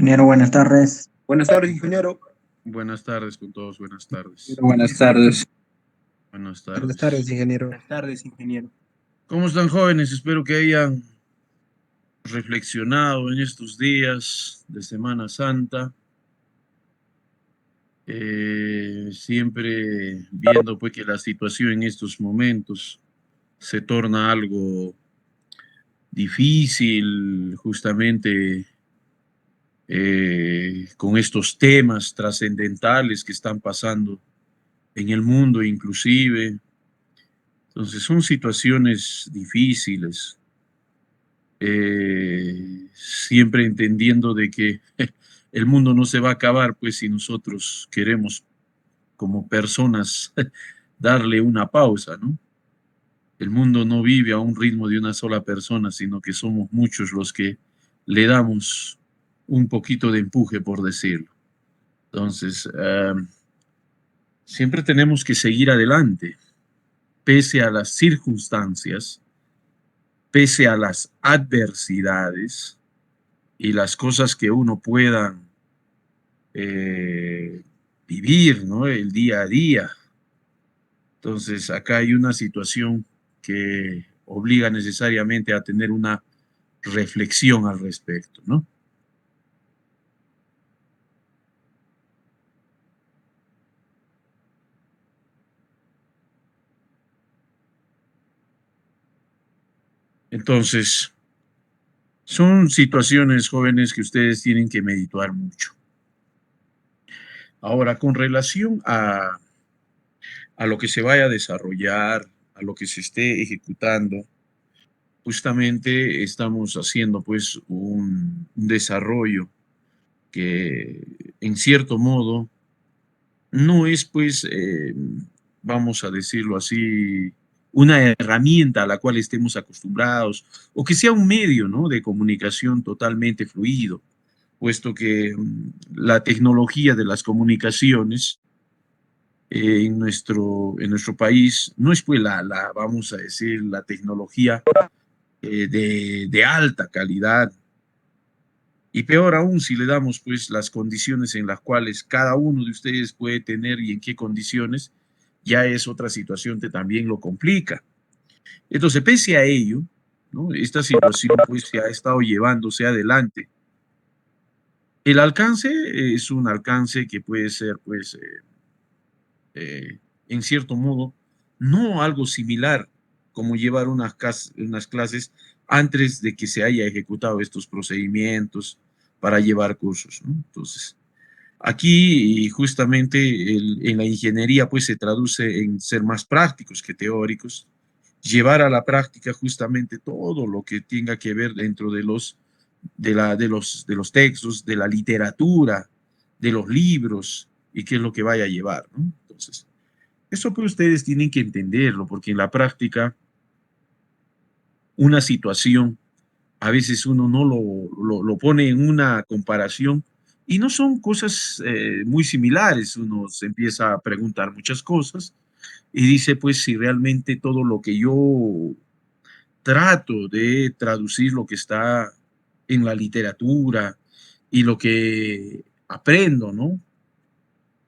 Ingeniero, buenas tardes. Buenas tardes, ingeniero. Buenas tardes con todos, buenas tardes. Buenas tardes. Buenas Buenas tardes. tardes, ingeniero. Buenas tardes, ingeniero. ¿Cómo están, jóvenes? Espero que hayan reflexionado en estos días de Semana Santa, siempre viendo pues que la situación en estos momentos se torna algo difícil, justamente con estos temas trascendentales que están pasando en el mundo inclusive. Entonces son situaciones difíciles, siempre entendiendo de que el mundo no se va a acabar, pues si nosotros queremos como personas darle una pausa, ¿no? El mundo no vive a un ritmo de una sola persona, sino que somos muchos los que le damos un poquito de empuje, por decirlo. Entonces, siempre tenemos que seguir adelante, pese a las circunstancias, pese a las adversidades y las cosas que uno pueda vivir, ¿no? El día a día. Entonces, acá hay una situación que obliga necesariamente a tener una reflexión al respecto, ¿no? Entonces, son situaciones, jóvenes, que ustedes tienen que meditar mucho. Ahora, con relación a lo que se vaya a desarrollar, a lo que se esté ejecutando, justamente estamos haciendo pues un desarrollo que en cierto modo no es pues, vamos a decirlo así, una herramienta a la cual estemos acostumbrados o que sea un medio, ¿no?, de comunicación totalmente fluido, puesto que la tecnología de las comunicaciones en nuestro país no es pues vamos a decir, la tecnología de alta calidad. Y peor aún si le damos pues las condiciones en las cuales cada uno de ustedes puede tener y en qué condiciones, ya es otra situación que también lo complica. Entonces, pese a ello, ¿no?, esta situación pues se ha estado llevándose adelante. El alcance es un alcance que puede ser pues en cierto modo, no algo similar como llevar unas clases antes de que se haya ejecutado estos procedimientos para llevar cursos, ¿no? Entonces, aquí justamente en la ingeniería pues se traduce en ser más prácticos que teóricos, llevar a la práctica justamente todo lo que tenga que ver dentro de de los textos, de la literatura, de los libros y qué es lo que vaya a llevar, ¿no? Entonces, eso pues ustedes tienen que entenderlo, porque en la práctica una situación a veces uno no lo pone en una comparación y no son cosas muy similares. Uno se empieza a preguntar muchas cosas y dice, pues, si realmente todo lo que yo trato de traducir, lo que está en la literatura y lo que aprendo, ¿no?,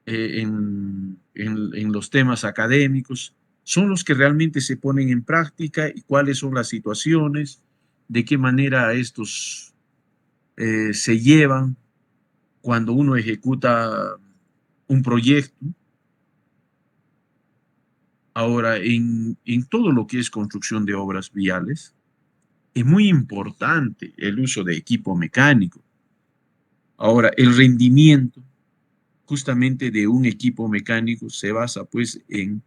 en los temas académicos, son los que realmente se ponen en práctica y cuáles son las situaciones, de qué manera estos se llevan cuando uno ejecuta un proyecto. Ahora, en todo lo que es construcción de obras viales, es muy importante el uso de equipo mecánico. Ahora, el rendimiento justamente de un equipo mecánico se basa pues en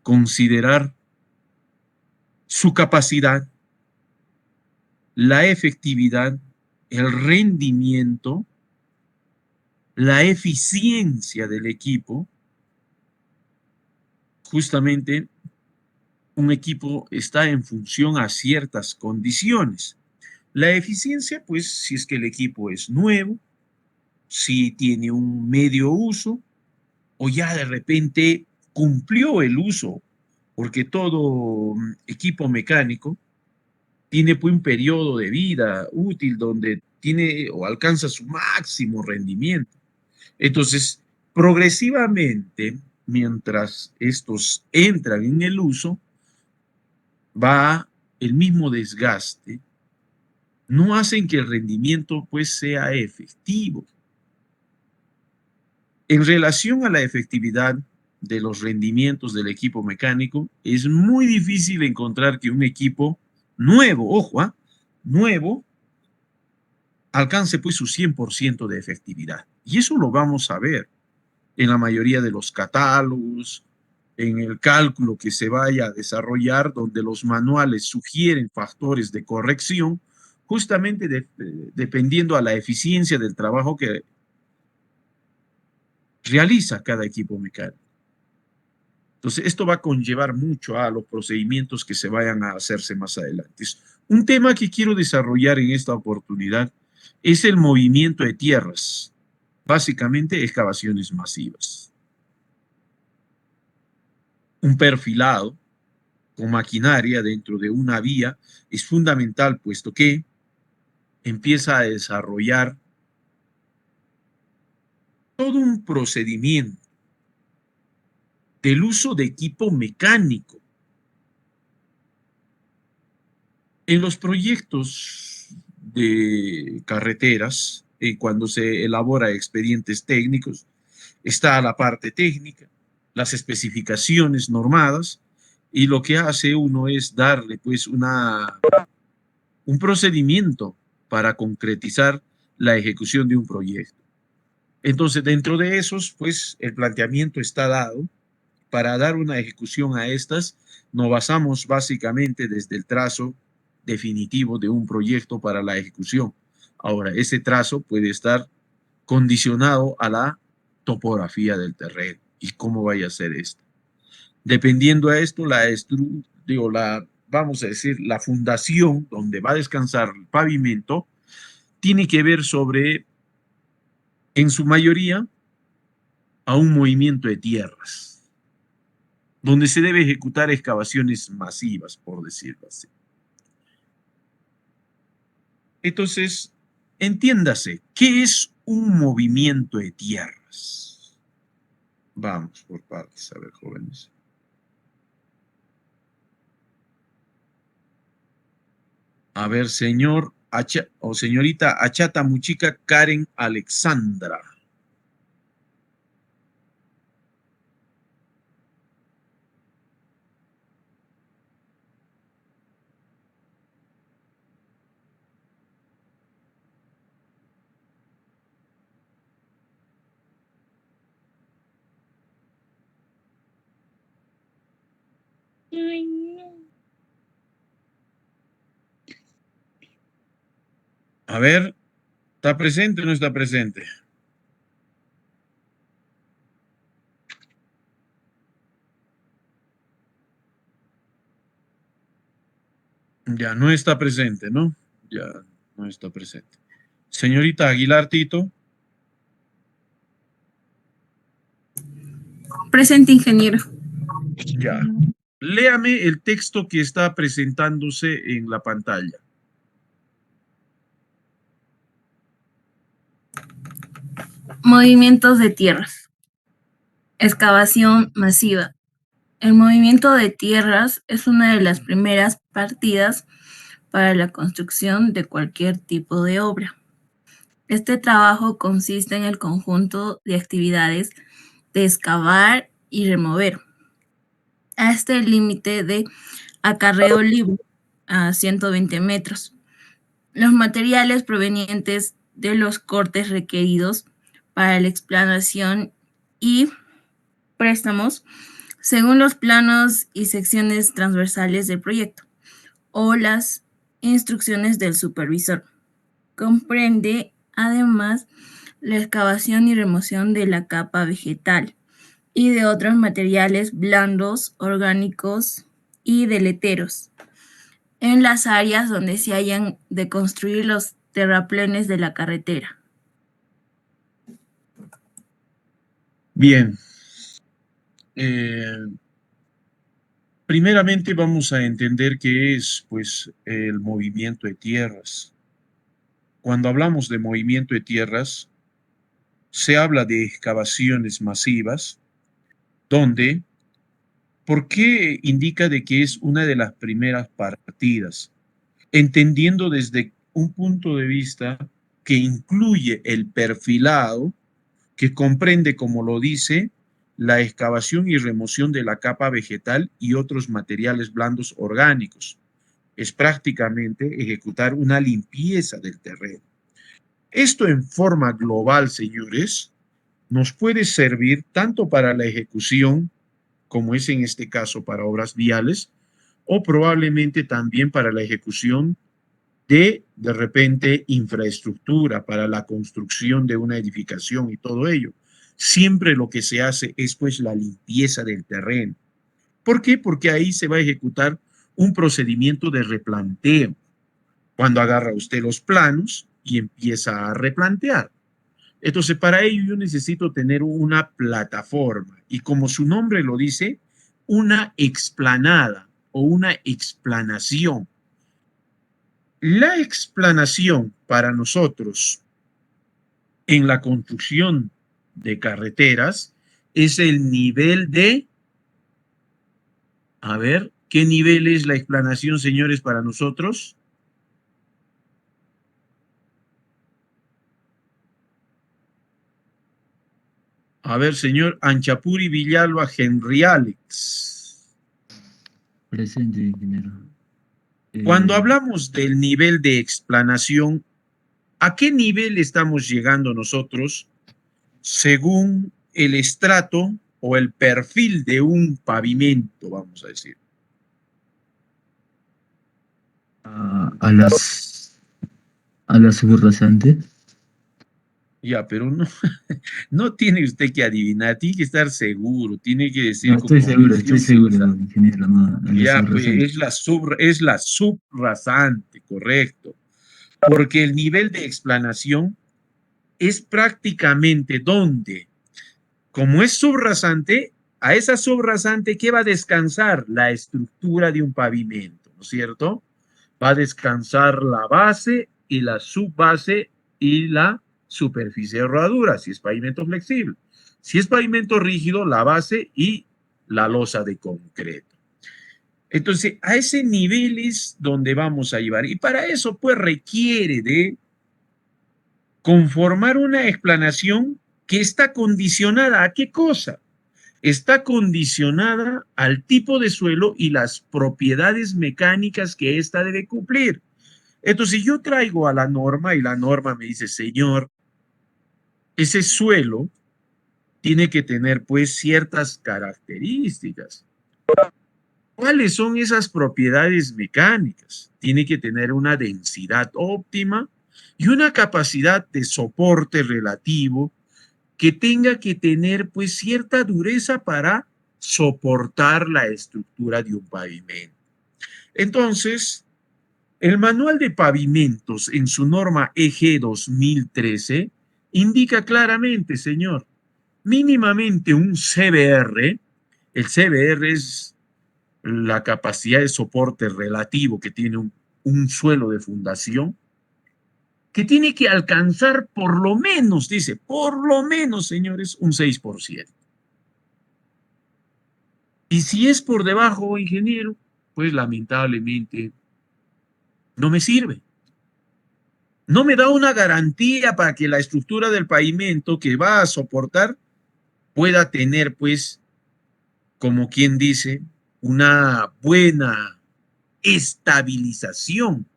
considerar su capacidad, la efectividad, el rendimiento, la eficiencia del equipo. Justamente un equipo está en función a ciertas condiciones. La eficiencia, pues, si es que el equipo es nuevo, si tiene un medio uso o ya de repente cumplió el uso, porque todo equipo mecánico tiene pues un periodo de vida útil donde tiene o alcanza su máximo rendimiento. Entonces, progresivamente, mientras estos entran en el uso, va el mismo desgaste, no hacen que el rendimiento pues sea efectivo. En relación a la efectividad de los rendimientos del equipo mecánico, es muy difícil encontrar que un equipo nuevo, ojo, nuevo, alcance pues su 100% de efectividad. Y eso lo vamos a ver en la mayoría de los catálogos, en el cálculo que se vaya a desarrollar, donde los manuales sugieren factores de corrección, justamente dependiendo a la eficiencia del trabajo que realiza cada equipo mecánico. Entonces, esto va a conllevar mucho a los procedimientos que se vayan a hacerse más adelante. Un tema que quiero desarrollar en esta oportunidad es el movimiento de tierras, básicamente excavaciones masivas. Un perfilado con maquinaria dentro de una vía es fundamental, puesto que empieza a desarrollar todo un procedimiento del uso de equipo mecánico. En los proyectos de carreteras, cuando se elabora expedientes técnicos, está la parte técnica, las especificaciones normadas, y lo que hace uno es darle pues un procedimiento para concretizar la ejecución de un proyecto. Entonces, dentro de esos, pues el planteamiento está dado. Para dar una ejecución a estas, nos basamos básicamente desde el trazo definitivo de un proyecto para la ejecución. Ahora, ese trazo puede estar condicionado a la topografía del terreno y cómo vaya a ser esto. Dependiendo a esto, vamos a decir, la fundación donde va a descansar el pavimento tiene que ver sobre, en su mayoría, a un movimiento de tierras, donde se debe ejecutar excavaciones masivas, por decirlo así. Entonces, entiéndase, ¿qué es un movimiento de tierras? Vamos por partes, a ver, jóvenes. A ver, señor o señorita Achata Muchica Karen Alexandra. A ver, ¿está presente o no está presente? Ya no está presente, ¿no? Ya no está presente. Señorita Aguilar Tito. Presente, ingeniero. Ya. Léame el texto que está presentándose en la pantalla. Movimientos de tierras. Excavación masiva. El movimiento de tierras es una de las primeras partidas para la construcción de cualquier tipo de obra. Este trabajo consiste en el conjunto de actividades de excavar y remover hasta el límite de acarreo libre a 120 metros. Los materiales provenientes de los cortes requeridos para la explanación y préstamos según los planos y secciones transversales del proyecto o las instrucciones del supervisor. Comprende además la excavación y remoción de la capa vegetal y de otros materiales blandos, orgánicos y deleteros en las áreas donde se hayan de construir los terraplenes de la carretera. Bien. Primeramente vamos a entender qué es, pues, el movimiento de tierras. cuando hablamos de movimiento de tierras, se habla de excavaciones masivas, donde, ¿por qué indica de que es una de las primeras partidas? Entendiendo desde un punto de vista que incluye el perfilado, que comprende, como lo dice, la excavación y remoción de la capa vegetal y otros materiales blandos orgánicos. Es prácticamente ejecutar una limpieza del terreno. Esto en forma global, señores, nos puede servir tanto para la ejecución, como es en este caso para obras viales, o probablemente también para la ejecución de repente, infraestructura para la construcción de una edificación y todo ello. Siempre lo que se hace es pues la limpieza del terreno. ¿Por qué? Porque ahí se va a ejecutar un procedimiento de replanteo. Cuando agarra usted los planos y empieza a replantear. Entonces, para ello yo necesito tener una plataforma y como su nombre lo dice, una explanada o una explanación. La explanación para nosotros en la construcción de carreteras es el nivel de, a ver, ¿qué nivel es la explanación, señores, para nosotros? A ver, señor Anchapuri Villalba Henry Alex. Presente, ingeniero. Cuando hablamos del nivel de explanación, ¿a qué nivel estamos llegando nosotros según el estrato o el perfil de un pavimento, vamos a decir? A la subrasante. Ya, pero no, no tiene usted que adivinar, tiene que estar seguro, tiene que decir No, con estoy convicción si seguro, está. ingeniero, no, a la Ya, pues, subrasante. es la subrasante, correcto. Porque el nivel de explanación es prácticamente donde, como es subrasante, a esa subrasante, ¿qué va a descansar? La estructura de un pavimento, ¿no es cierto? Va a descansar la base y la subbase y la superficie de rodadura, si es pavimento flexible. Si es pavimento rígido, la base y la losa de concreto. Entonces, a ese nivel es donde vamos a llevar. Y para eso, pues, requiere de conformar una explanación que está condicionada ¿a qué cosa? Está condicionada al tipo de suelo y las propiedades mecánicas que ésta debe cumplir. Entonces, yo traigo a la norma y la norma me dice, señor, ese suelo tiene que tener pues ciertas características. ¿Cuáles son esas propiedades mecánicas? Tiene que tener una densidad óptima y una capacidad de soporte relativo que tenga que tener pues cierta dureza para soportar la estructura de un pavimento. Entonces, el manual de pavimentos en su norma EG 2013 indica claramente, señor, mínimamente un CBR, el CBR es la capacidad de soporte relativo que tiene un suelo de fundación, que tiene que alcanzar por lo menos, dice, por lo menos, señores, un 6%. Y si es por debajo, ingeniero, pues lamentablemente no me sirve. No me da una garantía para que la estructura del pavimento que va a soportar pueda tener, pues, como quien dice, una buena estabilización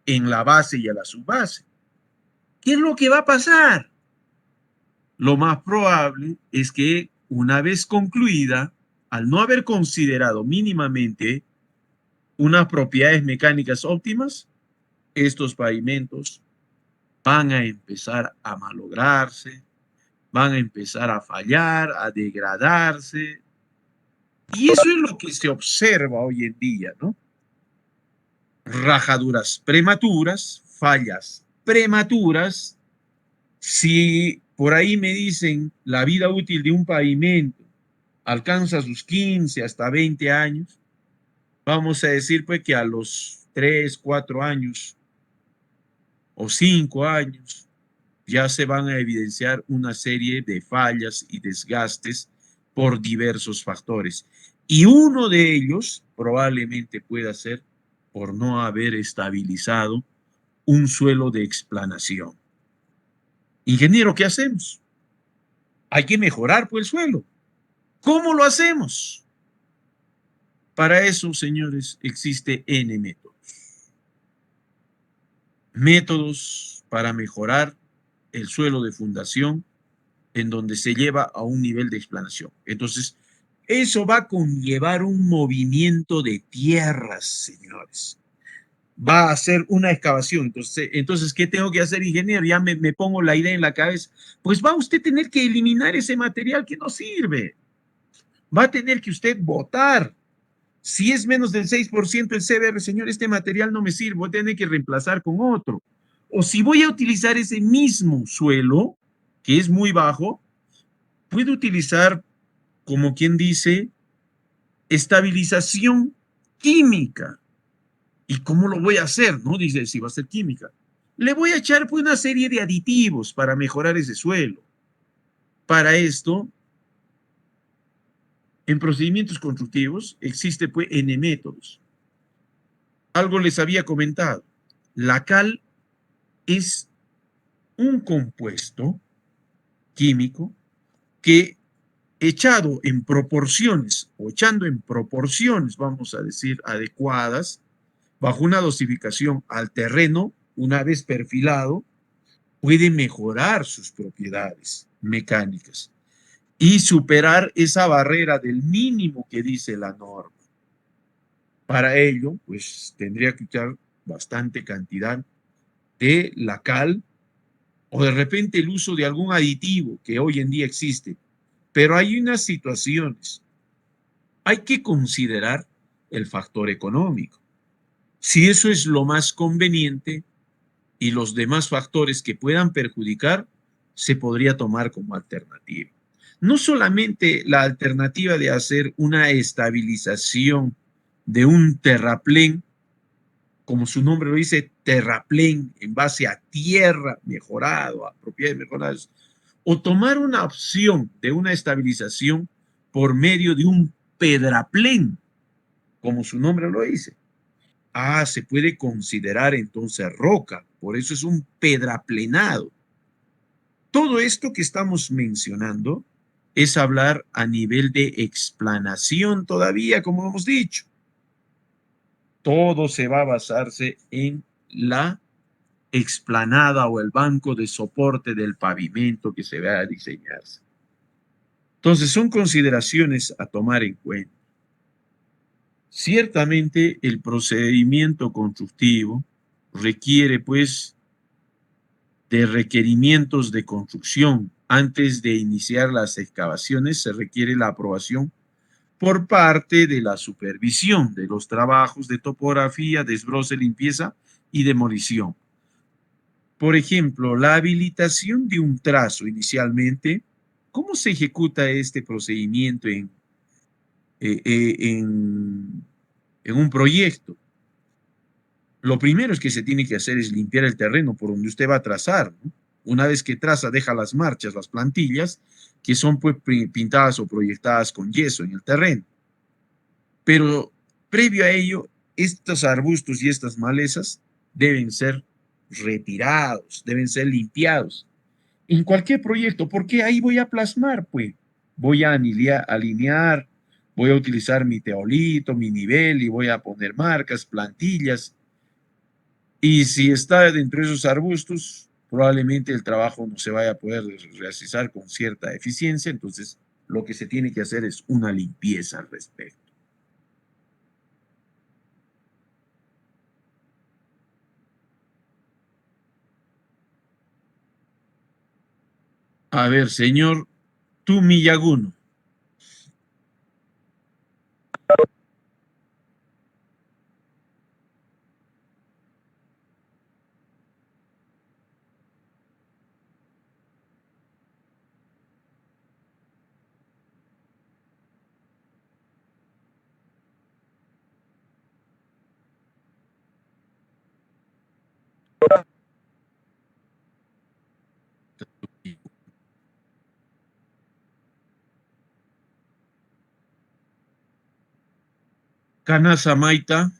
en la base y a la subbase. ¿Qué es lo que va a pasar? Lo más probable es que una vez concluida, al no haber considerado mínimamente unas propiedades mecánicas óptimas, estos pavimentos van a empezar a malograrse, van a empezar a fallar, a degradarse. Y eso es lo que se observa hoy en día, ¿no? Rajaduras prematuras, fallas prematuras. Si por ahí me dicen la vida útil de un pavimento alcanza sus 15 hasta 20 años, vamos a decir pues que a los 3, 4 años o 5 años, ya se van a evidenciar una serie de fallas y desgastes por diversos factores. Y uno de ellos probablemente pueda ser por no haber estabilizado un suelo de explanación. Ingeniero, ¿qué hacemos? Hay que mejorar pues el suelo. ¿Cómo lo hacemos? Para eso, señores, existe N métodos. Métodos para mejorar el suelo de fundación en donde se lleva a un nivel de explanación. Entonces, eso va a conllevar un movimiento de tierras, señores. Va a hacer una excavación. Entonces, ¿qué tengo que hacer, ingeniero? Ya me pongo la idea en la cabeza. Pues va usted a tener que eliminar ese material que no sirve. Va a tener que usted botar. Si es menos del 6% el CBR, señor, este material no me sirve, voy a tener que reemplazar con otro. O si voy a utilizar ese mismo suelo, que es muy bajo, puedo utilizar, como quien dice, estabilización química. ¿Y cómo lo voy a hacer? No dice si va a ser química. Le voy a echar pues una serie de aditivos para mejorar ese suelo. Para esto, en procedimientos constructivos existe pues N métodos. Algo les había comentado. La cal es un compuesto químico que echado en proporciones o echando en proporciones, vamos a decir, adecuadas, bajo una dosificación al terreno, una vez perfilado, puede mejorar sus propiedades mecánicas y superar esa barrera del mínimo que dice la norma. Para ello, pues tendría que echar bastante cantidad de la cal o de repente el uso de algún aditivo que hoy en día existe. Pero hay unas situaciones. Hay que considerar el factor económico. Si eso es lo más conveniente y los demás factores que puedan perjudicar, se podría tomar como alternativa. No solamente la alternativa de hacer una estabilización de un terraplén, como su nombre lo dice, terraplén en base a tierra mejorado, a propiedades mejoradas, o tomar una opción de una estabilización por medio de un pedraplén, como su nombre lo dice. Ah, se puede considerar entonces roca, por eso es un pedraplenado. Todo esto que estamos mencionando es hablar a nivel de explanación todavía, como hemos dicho. Todo se va a basarse en la explanada o el banco de soporte del pavimento que se va a diseñarse. Entonces, son consideraciones a tomar en cuenta. Ciertamente, el procedimiento constructivo requiere, pues, de requerimientos de construcción. Antes de iniciar las excavaciones, se requiere la aprobación por parte de la supervisión de los trabajos de topografía, desbroce, limpieza y demolición. Por ejemplo, la habilitación de un trazo inicialmente, ¿cómo se ejecuta este procedimiento eh, eh, en, en un proyecto? Lo primero es que se tiene que hacer es limpiar el terreno por donde usted va a trazar, ¿no? Una vez que traza, deja las marchas, las plantillas, que son pues pintadas o proyectadas con yeso en el terreno. Pero previo a ello, estos arbustos y estas malezas deben ser retirados, deben ser limpiados. En cualquier proyecto, porque ahí voy a plasmar, pues, voy a alinear, voy a utilizar mi teolito, mi nivel y voy a poner marcas, plantillas. Y si está dentro de esos arbustos, probablemente el trabajo no se vaya a poder realizar con cierta eficiencia, entonces lo que se tiene que hacer es una limpieza al respecto. A ver, señor Tumiyaguno. Canasa Maita.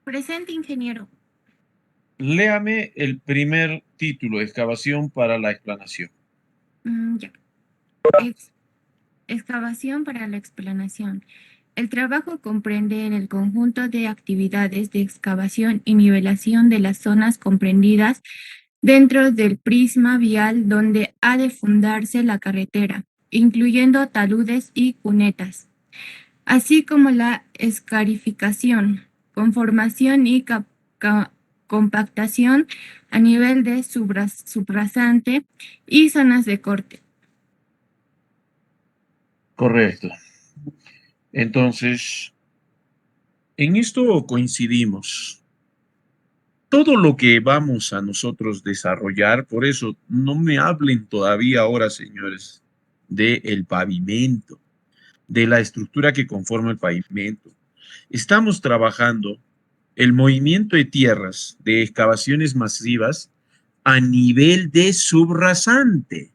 Presente, ingeniero. Léame el primer título, excavación para la explanación. Ya. Excavación para la explanación. El trabajo comprende en el conjunto de actividades de excavación y nivelación de las zonas comprendidas dentro del prisma vial donde ha de fundarse la carretera, incluyendo taludes y cunetas, así como la escarificación, conformación y compactación a nivel de subrasante y zonas de corte. Correcto. Entonces, en esto coincidimos. Todo lo que vamos a nosotros desarrollar, por eso no me hablen todavía ahora, señores, del pavimento, de la estructura que conforma el pavimento. Estamos trabajando el movimiento de tierras de excavaciones masivas a nivel de subrasante.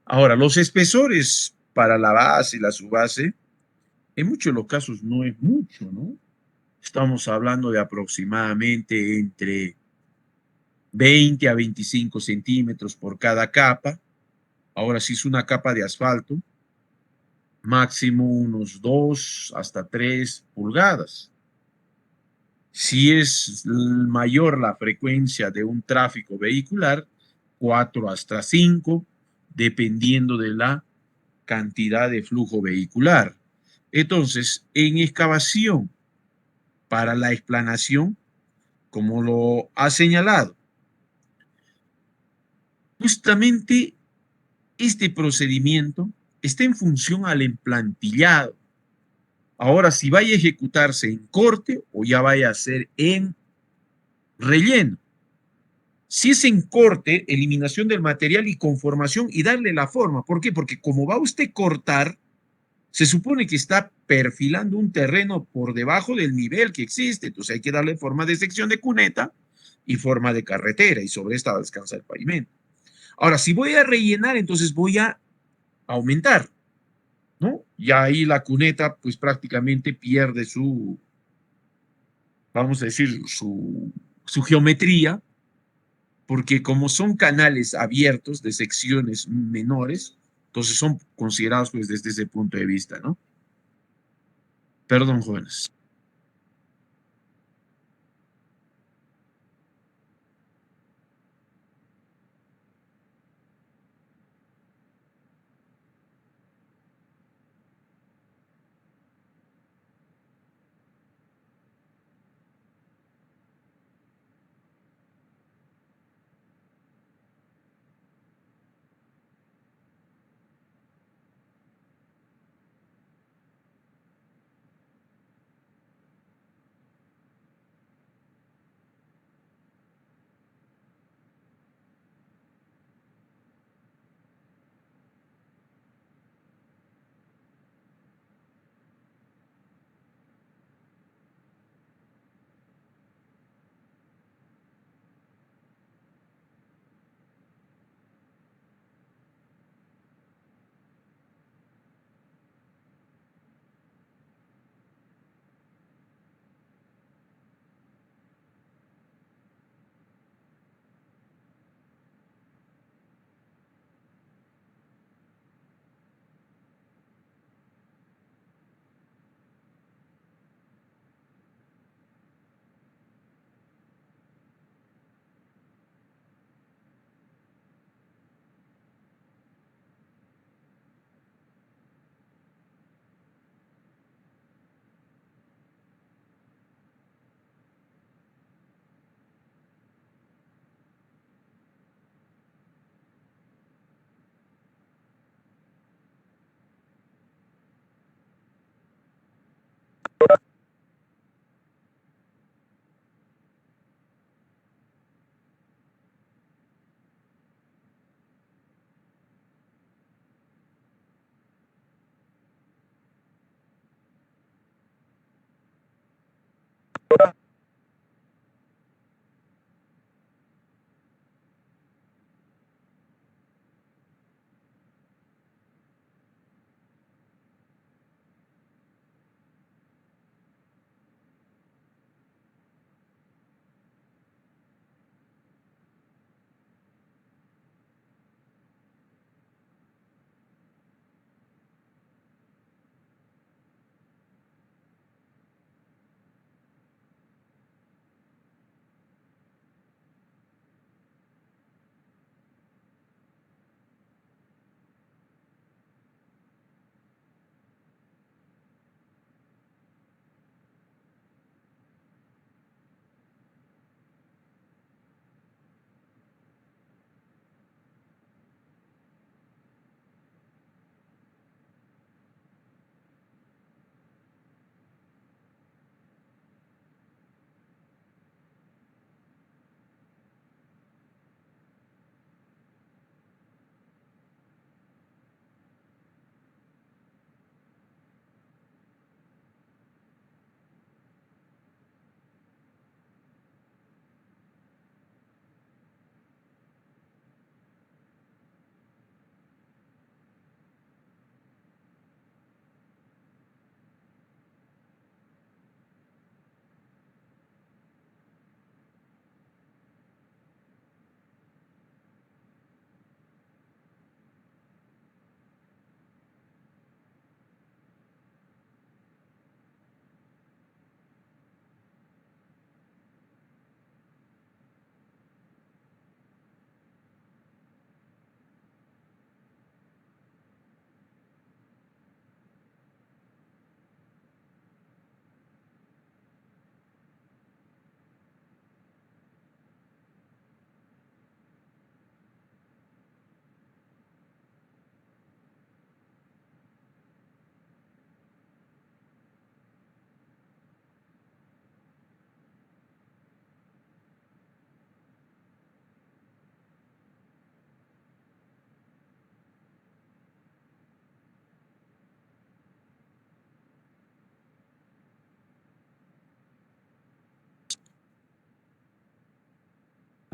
Ahora, los espesores para la base y la subbase, en muchos de los casos no es mucho, ¿no? Estamos hablando de aproximadamente entre 20 a 25 centímetros por cada capa. Ahora, si es una capa de asfalto, máximo unos 2 hasta 3 pulgadas. Si es mayor la frecuencia de un tráfico vehicular, 4 hasta 5, dependiendo de la cantidad de flujo vehicular. Entonces, en excavación para la explanación, como lo ha señalado, justamente este procedimiento está en función al emplantillado. Ahora, si vaya a ejecutarse en corte o ya vaya a ser en relleno. Si es en corte, eliminación del material y conformación y darle la forma. ¿Por qué? Porque como va usted a cortar, se supone que está perfilando un terreno por debajo del nivel que existe. Entonces hay que darle forma de sección de cuneta y forma de carretera y sobre esta va a descansar el pavimento. Ahora, si voy a rellenar, entonces voy a aumentar, ¿no? Ya ahí la cuneta pues prácticamente pierde su, vamos a decir, su geometría, porque como son canales abiertos de secciones menores, entonces son considerados pues desde ese punto de vista, ¿no? Perdón, jóvenes.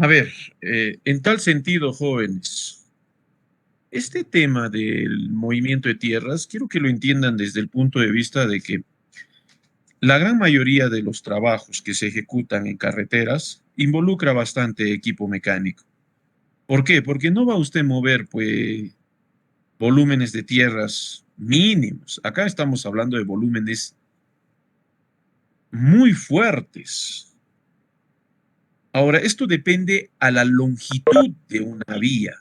A ver, en tal sentido, jóvenes, este tema del movimiento de tierras, quiero que lo entiendan desde el punto de vista de que la gran mayoría de los trabajos que se ejecutan en carreteras involucra bastante equipo mecánico. ¿Por qué? Porque no va usted a mover, pues, volúmenes de tierras mínimos. Acá estamos hablando de volúmenes muy fuertes. Ahora, esto depende a la longitud de una vía,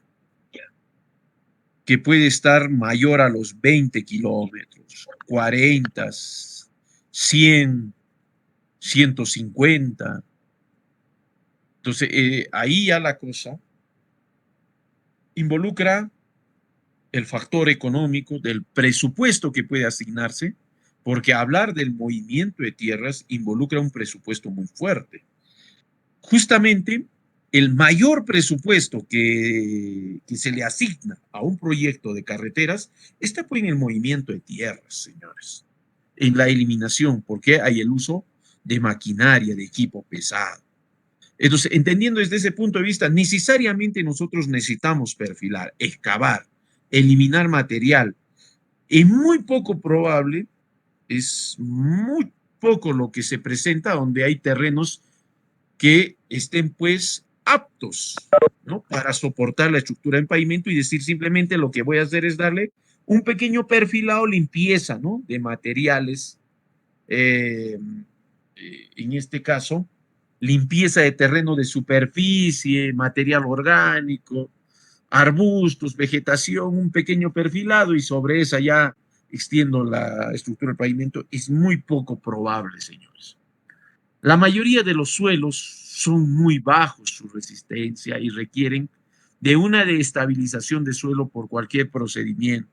que puede estar mayor a los 20 kilómetros, 40, 100, 150. Entonces, ahí ya la cosa involucra el factor económico del presupuesto que puede asignarse, porque hablar del movimiento de tierras involucra un presupuesto muy fuerte. Justamente el mayor presupuesto que se le asigna a un proyecto de carreteras está pues en el movimiento de tierras, señores, en la eliminación, porque hay el uso de maquinaria, de equipo pesado. Entonces, entendiendo desde ese punto de vista, necesariamente nosotros necesitamos perfilar, excavar, eliminar material. Es muy poco probable, es muy poco lo que se presenta donde hay terrenos que estén pues aptos, ¿no?, para soportar la estructura en pavimento y decir simplemente lo que voy a hacer es darle un pequeño perfilado, limpieza, ¿no?, de materiales, en este caso, limpieza de terreno de superficie, material orgánico, arbustos, vegetación, un pequeño perfilado y sobre esa ya extiendo la estructura del pavimento. Es muy poco probable, señores. La mayoría de los suelos son muy bajos su resistencia y requieren de una estabilización de suelo por cualquier procedimiento,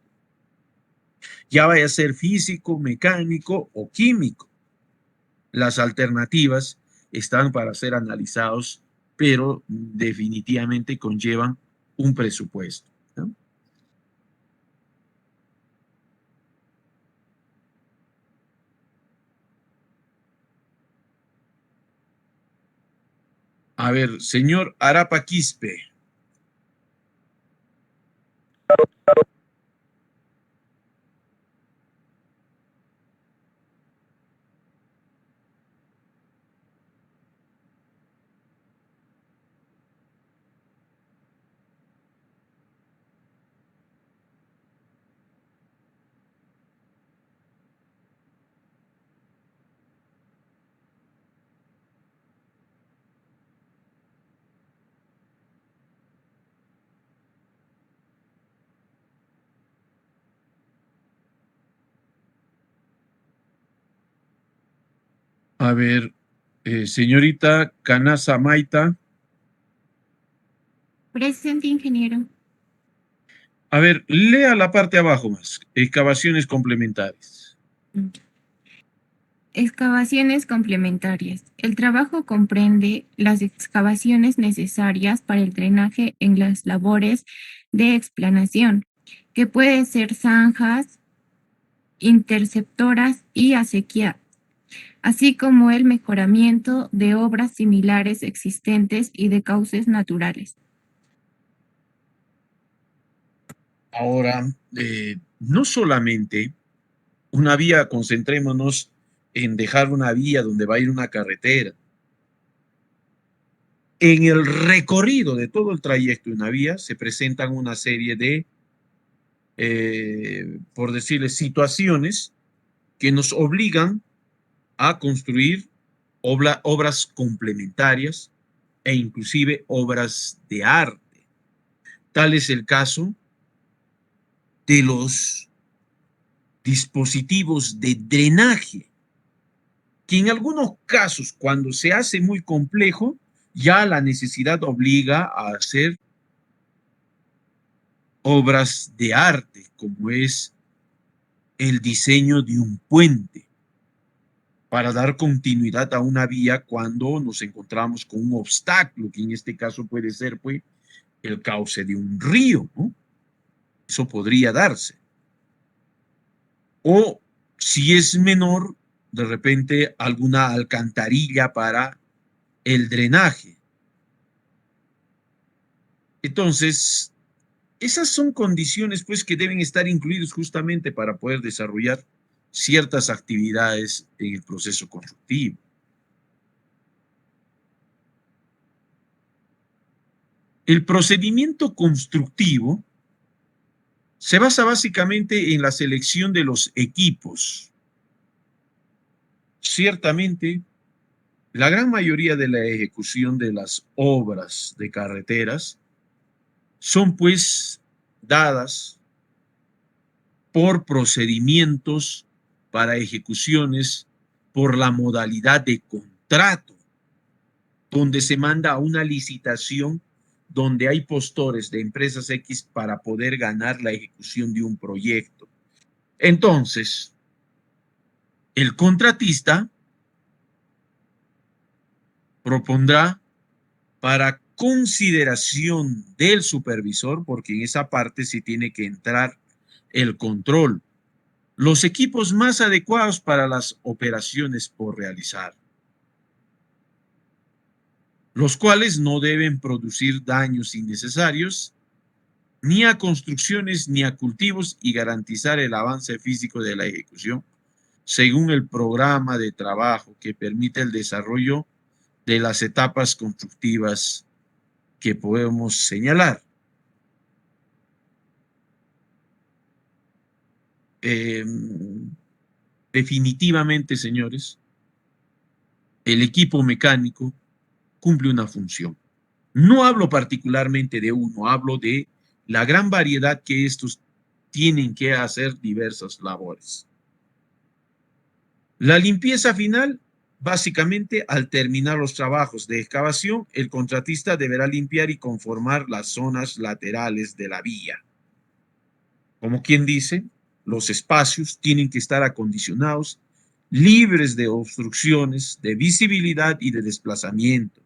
ya vaya a ser físico, mecánico o químico. Las alternativas están para ser analizados, pero definitivamente conllevan un presupuesto, ¿no? A ver, señor Arapa Quispe. A ver, señorita Canasa Maita. Presente, ingeniero. A ver, lea la parte abajo más. Excavaciones complementarias. Excavaciones complementarias. El trabajo comprende las excavaciones necesarias para el drenaje en las labores de explanación, que pueden ser zanjas, interceptoras y acequia, así como el mejoramiento de obras similares existentes y de cauces naturales. Ahora, no solamente una vía, concentrémonos en dejar una vía donde va a ir una carretera. En el recorrido de todo el trayecto de una vía se presentan una serie de, por decirles, situaciones que nos obligan a construir obras complementarias e inclusive obras de arte. Tal es el caso de los dispositivos de drenaje, que en algunos casos, cuando se hace muy complejo, ya la necesidad obliga a hacer obras de arte, como es el diseño de un puente, para dar continuidad a una vía cuando nos encontramos con un obstáculo, que en este caso puede ser pues el cauce de un río, ¿no? Eso podría darse. O si es menor, de repente alguna alcantarilla para el drenaje. Entonces, esas son condiciones pues que deben estar incluidas justamente para poder desarrollar ciertas actividades en el proceso constructivo. El procedimiento constructivo se basa básicamente en la selección de los equipos. Ciertamente, la gran mayoría de la ejecución de las obras de carreteras son pues dadas por procedimientos para ejecuciones por la modalidad de contrato, donde se manda a una licitación donde hay postores de empresas X para poder ganar la ejecución de un proyecto. Entonces, el contratista propondrá para consideración del supervisor, porque en esa parte sí tiene que entrar el control, los equipos más adecuados para las operaciones por realizar, los cuales no deben producir daños innecesarios ni a construcciones ni a cultivos y garantizar el avance físico de la ejecución según el programa de trabajo que permite el desarrollo de las etapas constructivas que podemos señalar. Definitivamente, señores, el equipo mecánico cumple una función. No hablo particularmente de uno, hablo de la gran variedad que estos tienen que hacer diversas labores. La limpieza final, básicamente, al terminar los trabajos de excavación, el contratista deberá limpiar y conformar las zonas laterales de la vía. Como quien dice, los espacios tienen que estar acondicionados, libres de obstrucciones, de visibilidad y de desplazamiento.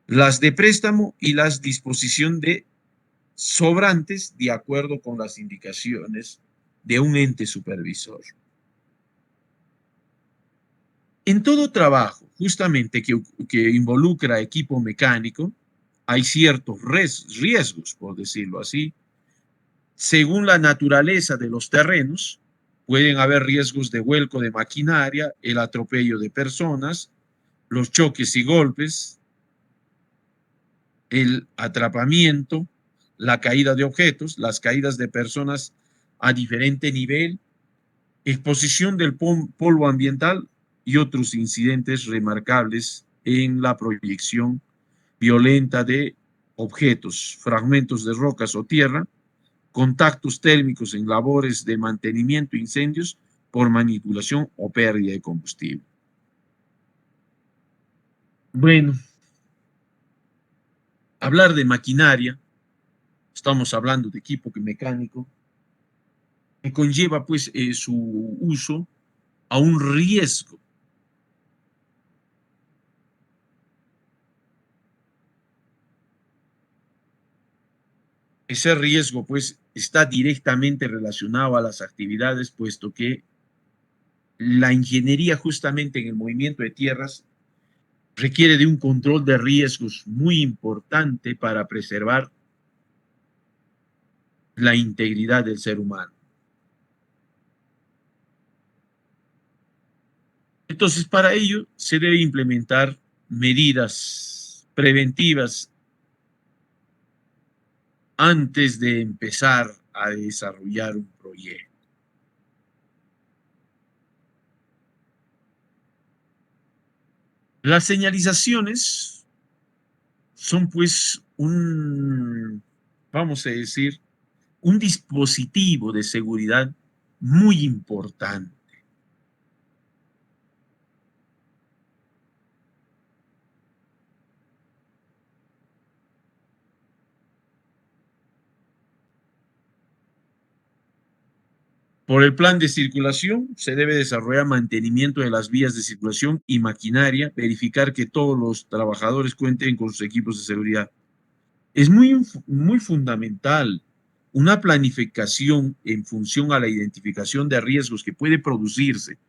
Las de préstamo y las disposición de sobrantes de acuerdo con las indicaciones de un ente supervisor. En todo trabajo, justamente que involucra equipo mecánico, hay ciertos riesgos, por decirlo así. Según la naturaleza de los terrenos, pueden haber riesgos de vuelco de maquinaria, el atropello de personas, los choques y golpes, el atrapamiento, la caída de objetos, las caídas de personas a diferente nivel, exposición del polvo ambiental y otros incidentes remarcables en la proyección violenta de objetos, fragmentos de rocas o tierra, contactos térmicos en labores de mantenimiento, incendios por manipulación o pérdida de combustible. Bueno, hablar de maquinaria, estamos hablando de equipo mecánico, que conlleva pues su uso a un riesgo. Ese riesgo pues está directamente relacionado a las actividades, puesto que la ingeniería justamente en el movimiento de tierras requiere de un control de riesgos muy importante para preservar la integridad del ser humano. Entonces, para ello se debe implementar medidas preventivas antes de empezar a desarrollar un proyecto. Las señalizaciones son pues vamos a decir, un dispositivo de seguridad muy importante. Por el plan de circulación se debe desarrollar mantenimiento de las vías de circulación y maquinaria, verificar que todos los trabajadores cuenten con sus equipos de seguridad. Es muy fundamental una planificación en función a la identificación de riesgos que puede producirse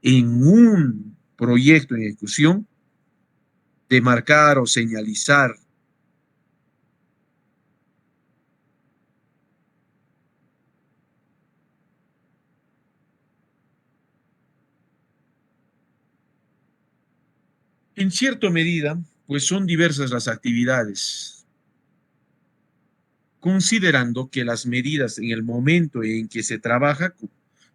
en un proyecto en ejecución, de marcar o señalizar En cierta medida, pues son diversas las actividades, considerando que las medidas en el momento en que se trabaja,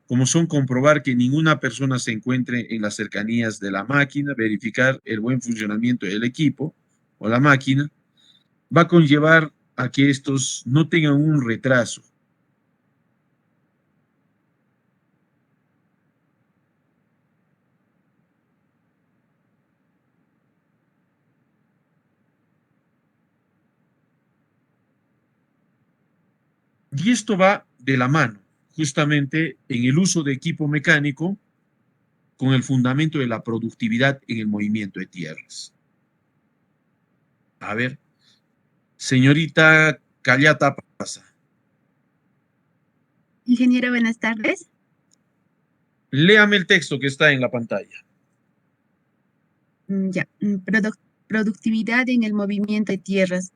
como son comprobar que ninguna persona se encuentre en las cercanías de la máquina, verificar el buen funcionamiento del equipo o la máquina, va a conllevar a que estos no tengan un retraso. Y esto va de la mano, justamente en el uso de equipo mecánico con el fundamento de la productividad en el movimiento de tierras. A ver, señorita Callata pasa. Ingeniero, buenas tardes. Léame el texto que está en la pantalla. Productividad en el movimiento de tierras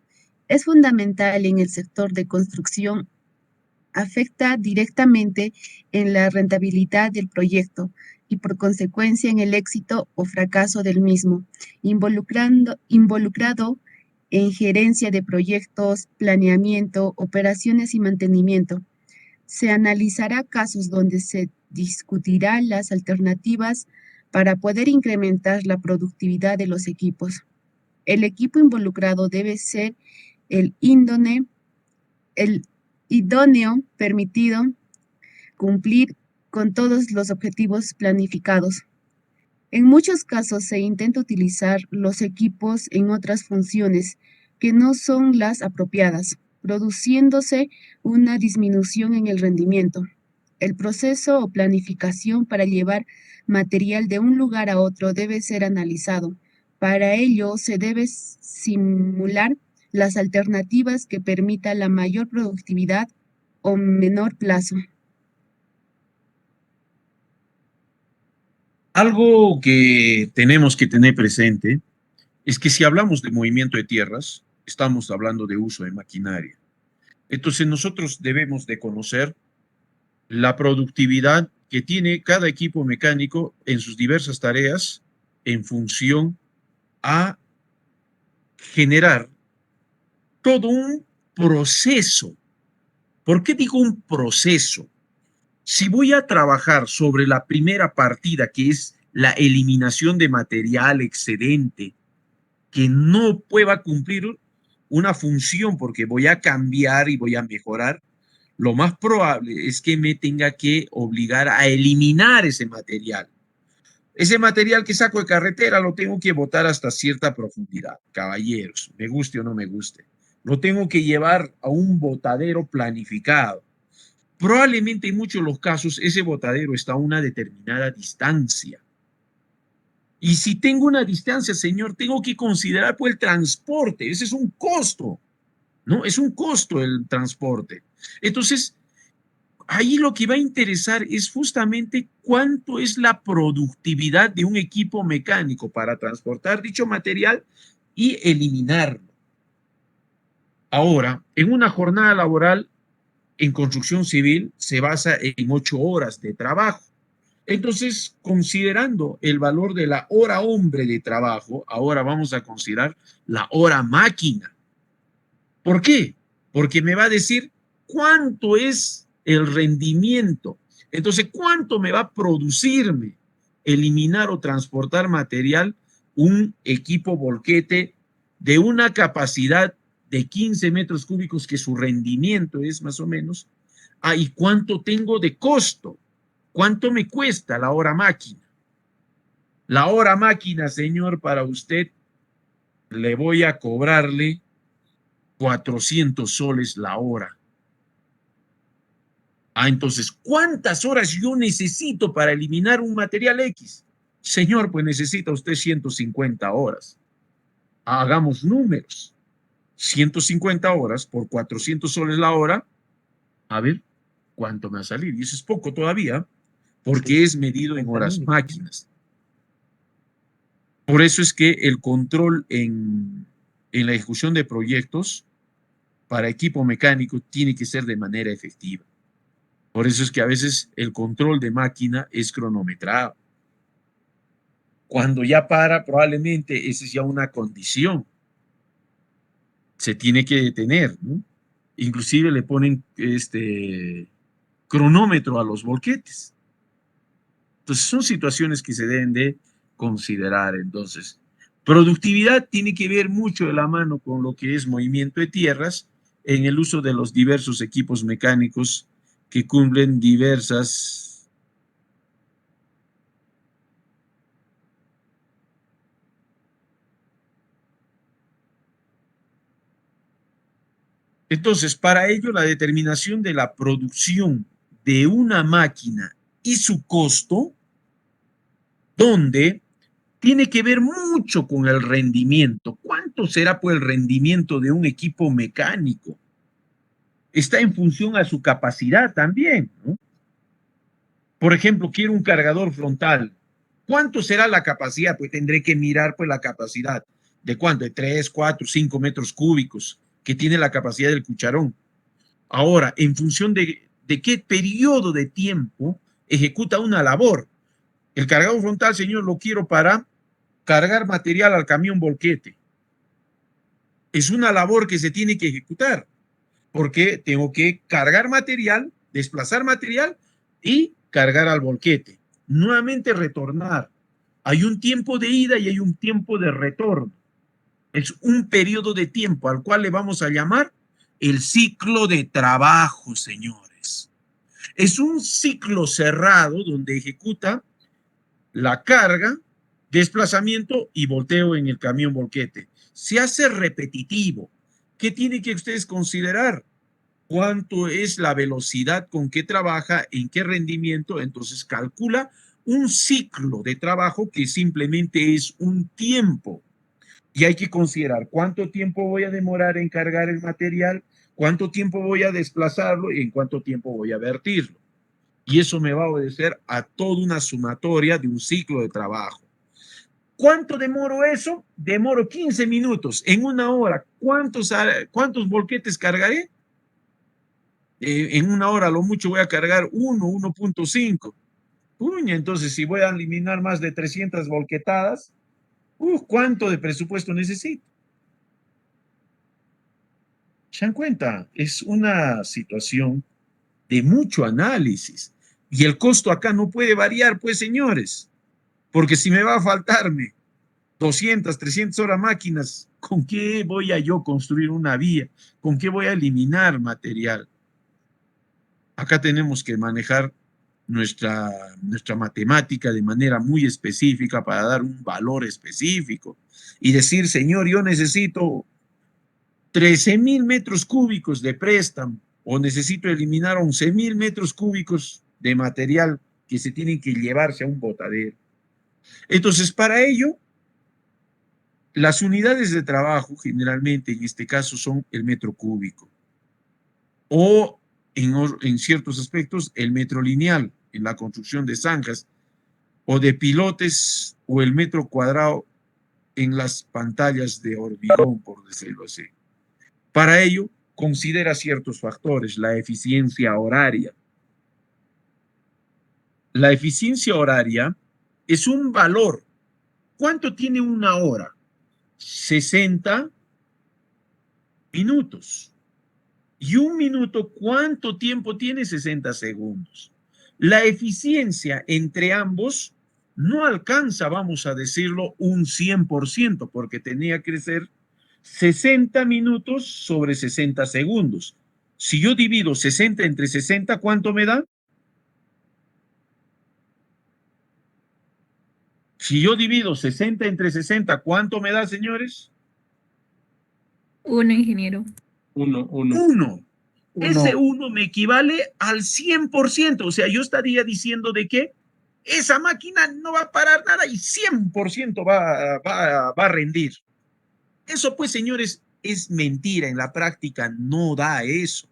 es fundamental en el sector de construcción. Afecta directamente en la rentabilidad del proyecto y por consecuencia en el éxito o fracaso del mismo, involucrado en gerencia de proyectos, planeamiento, operaciones y mantenimiento. Se analizará casos donde se discutirán las alternativas para poder incrementar la productividad de los equipos. El equipo involucrado debe ser el idóneo permitido cumplir con todos los objetivos planificados. En muchos casos se intenta utilizar los equipos en otras funciones que no son las apropiadas, produciéndose una disminución en el rendimiento. El proceso o planificación para llevar material de un lugar a otro debe ser analizado. Para ello se debe simular las alternativas que permitan la mayor productividad o menor plazo. Algo que tenemos que tener presente es que si hablamos de movimiento de tierras, estamos hablando de uso de maquinaria. Entonces nosotros debemos de conocer la productividad que tiene cada equipo mecánico en sus diversas tareas en función a generar todo un proceso. ¿Por qué digo un proceso? Si voy a trabajar sobre la primera partida, que es la eliminación de material excedente, que no pueda cumplir una función porque voy a cambiar y voy a mejorar, lo más probable es que me tenga que obligar a eliminar ese material. Ese material que saco de carretera lo tengo que botar hasta cierta profundidad, caballeros, me guste o no me guste. Lo tengo que llevar a un botadero planificado. Probablemente en muchos de los casos ese botadero está a una determinada distancia. Y si tengo una distancia, señor, tengo que considerar pues el transporte. Ese es un costo, ¿no? Es un costo el transporte. Entonces, ahí lo que va a interesar es justamente cuánto es la productividad de un equipo mecánico para transportar dicho material y eliminarlo. Ahora, en una jornada laboral en construcción civil se basa en 8 horas de trabajo. Entonces, considerando el valor de la hora hombre de trabajo, ahora vamos a considerar la hora máquina. ¿Por qué? Porque me va a decir cuánto es el rendimiento. Entonces, ¿cuánto me va a producirme eliminar o transportar material un equipo volquete de una capacidad de 15 metros cúbicos, que su rendimiento es más o menos? ¿Y cuánto tengo de costo? ¿Cuánto me cuesta la hora máquina? La hora máquina, señor, para usted le voy a cobrarle 400 soles la hora. Entonces, ¿cuántas horas yo necesito para eliminar un material X? Señor, pues necesita usted 150 horas. Hagamos números. 150 horas por 400 soles la hora. A ver, ¿cuánto me va a salir? Y eso es poco todavía, porque es medido en horas máquinas. Por eso es que el control en la ejecución de proyectos para equipo mecánico tiene que ser de manera efectiva. Por eso es que a veces el control de máquina es cronometrado. Cuando ya para, probablemente esa es ya una condición. Se tiene que detener, ¿no? Inclusive le ponen cronómetro a los volquetes. Entonces, son situaciones que se deben de considerar. Entonces, productividad tiene que ver mucho de la mano con lo que es movimiento de tierras en el uso de los diversos equipos mecánicos que cumplen diversas Entonces, para ello, la determinación de la producción de una máquina y su costo, donde tiene que ver mucho con el rendimiento. ¿Cuánto será pues el rendimiento de un equipo mecánico? Está en función a su capacidad también, ¿no? Por ejemplo, quiero un cargador frontal. ¿Cuánto será la capacidad? Pues tendré que mirar pues la capacidad. ¿De cuánto? De 3, 4, 5 metros cúbicos que tiene la capacidad del cucharón. Ahora, en función de qué periodo de tiempo ejecuta una labor. El cargador frontal, señor, lo quiero para cargar material al camión volquete. Es una labor que se tiene que ejecutar, porque tengo que cargar material, desplazar material y cargar al volquete. Nuevamente retornar. Hay un tiempo de ida y hay un tiempo de retorno. Es un periodo de tiempo al cual le vamos a llamar el ciclo de trabajo, señores. Es un ciclo cerrado donde ejecuta la carga, desplazamiento y volteo en el camión volquete. Se hace repetitivo. ¿Qué tienen que ustedes considerar? ¿Cuánto es la velocidad con que trabaja? ¿En qué rendimiento? Entonces calcula un ciclo de trabajo que simplemente es un tiempo. Y hay que considerar cuánto tiempo voy a demorar en cargar el material, cuánto tiempo voy a desplazarlo y en cuánto tiempo voy a vertirlo. Y eso me va a obedecer a toda una sumatoria de un ciclo de trabajo. ¿Cuánto demoro eso? Demoro 15 minutos. En una hora, ¿cuántos volquetes cargaré? En una hora, a lo mucho voy a cargar 1.5. Puña, entonces si voy a eliminar más de 300 volquetadas, ¿cuánto de presupuesto necesito? ¿Se dan cuenta? Es una situación de mucho análisis. Y el costo acá no puede variar, pues, señores. Porque si me va a faltarme 200, 300 horas máquinas, ¿con qué voy a yo construir una vía? ¿Con qué voy a eliminar material? Acá tenemos que manejar nuestra matemática de manera muy específica para dar un valor específico y decir, señor, yo necesito 13,000 metros cúbicos de préstamo o necesito eliminar 11,000 metros cúbicos de material que se tienen que llevarse a un botadero. Entonces, para ello, las unidades de trabajo generalmente en este caso son el metro cúbico o en ciertos aspectos el metro lineal en la construcción de zanjas o de pilotes o el metro cuadrado en las pantallas de hormigón, por decirlo así. Para ello, considera ciertos factores, la eficiencia horaria. La eficiencia horaria es un valor. ¿Cuánto tiene una hora? 60 minutos. Y un minuto, ¿cuánto tiempo tiene? 60 segundos. La eficiencia entre ambos no alcanza, vamos a decirlo, un 100%, porque tenía que ser 60 minutos sobre 60 segundos. Si yo divido 60 entre 60, ¿cuánto me da? Si yo divido 60 entre 60, ¿cuánto me da, señores? 1, ingeniero. 1. Ese 1 me equivale al 100%. O sea, yo estaría diciendo de que esa máquina no va a parar nada y 100% va a rendir. Eso, pues, señores, es mentira. En la práctica no da eso.